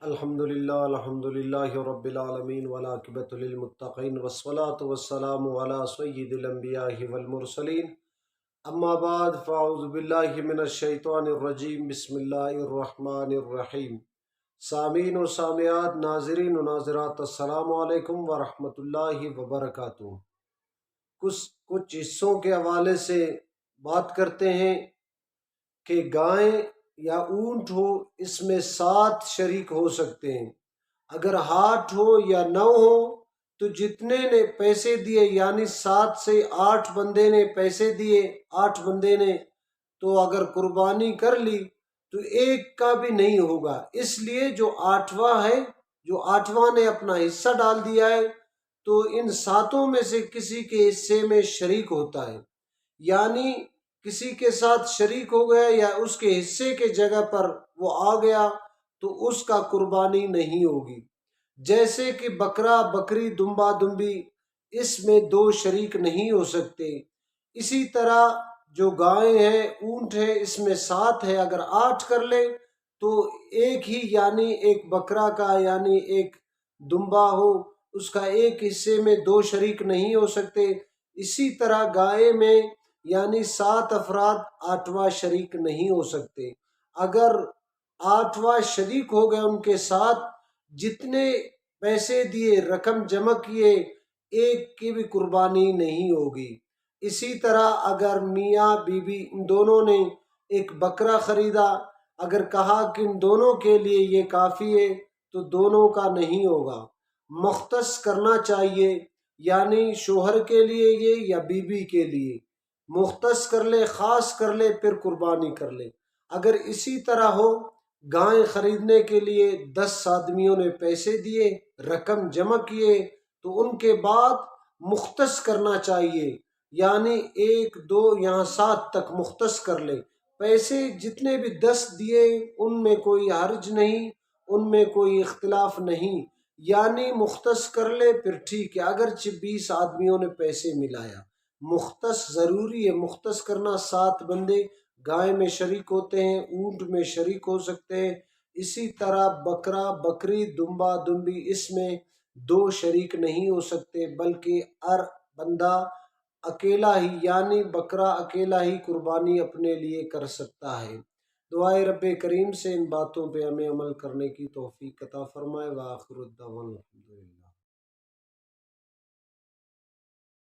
الحمدللہ رب العالمین والعاقبۃ للمتقین والصلاة والسلام علی سید الانبیاء والمرسلین اما بعد فاعوذ باللہ من الشیطان الرجیم بسم اللہ الرحمن الرحیم۔ سامعین و سامعات، ناظرین و ناظرات، السلام علیکم ورحمۃ اللہ وبرکاتہ۔ کچھ حصوں کے حوالے سے بات کرتے ہیں کہ گائیں یا اونٹ ہو، اس میں 7 شریک ہو سکتے ہیں۔ اگر 8 ہو یا 9 ہو تو جتنے نے پیسے دیے، یعنی 7 سے 8 بندے نے پیسے دیے، 8 بندے نے تو اگر قربانی کر لی تو ایک کا بھی نہیں ہوگا، اس لیے جو 8واں ہے، جو 8واں نے اپنا حصہ ڈال دیا ہے تو ان 7 میں سے کسی کے حصے میں شریک ہوتا ہے، یعنی کسی کے ساتھ شریک ہو گیا یا اس کے حصے کے جگہ پر وہ آ گیا تو اس کا قربانی نہیں ہوگی۔ جیسے کہ بکرا بکری دمبا دمبی، اس میں 2 شریک نہیں ہو سکتے۔ اسی طرح جو گائیں ہیں، اونٹ ہے، اس میں 7 ہے، اگر 8 کر لے تو ایک ہی، یعنی ایک بکرا کا، یعنی ایک دمبا ہو، اس کا ایک حصے میں 2 شریک نہیں ہو سکتے۔ اسی طرح گائے میں یعنی 7 افراد 8واں شریک نہیں ہو سکتے۔ اگر 8واں شریک ہو گئے، ان کے ساتھ جتنے پیسے دیے، رقم جمع کیے، ایک کی بھی قربانی نہیں ہوگی۔ اسی طرح اگر میاں بیوی ان دونوں نے ایک بکرا خریدا، اگر کہا کہ ان دونوں کے لیے یہ کافی ہے تو دونوں کا نہیں ہوگا، مختص کرنا چاہیے، یعنی شوہر کے لیے یہ یا بیوی کے لیے مختص کر لے، خاص کر لے، پھر قربانی کر لے۔ اگر اسی طرح ہو، گائیں خریدنے کے لیے 10 آدمیوں نے پیسے دیے، رقم جمع کیے، تو ان کے بعد مختص کرنا چاہیے، یعنی 1 2 یہاں 7 تک مختص کر لے۔ پیسے جتنے بھی 10 دیے ان میں کوئی حرج نہیں، ان میں کوئی اختلاف نہیں، یعنی مختص کر لے پھر ٹھیک ہے، اگرچہ 20 آدمیوں نے پیسے ملایا۔ مختص ضروری ہے، مختص کرنا۔ 7 بندے گائے میں شریک ہوتے ہیں، اونٹ میں شریک ہو سکتے ہیں۔ اسی طرح بکرا بکری دمبا دمبی، اس میں 2 شریک نہیں ہو سکتے، بلکہ ہر بندہ اکیلا ہی، یعنی بکرا اکیلا ہی قربانی اپنے لیے کر سکتا ہے۔ دعائے رب کریم سے ان باتوں پہ ہمیں عمل کرنے کی توفیق عطا فرمائے۔ وآخر الدعوانا الحمدللہ۔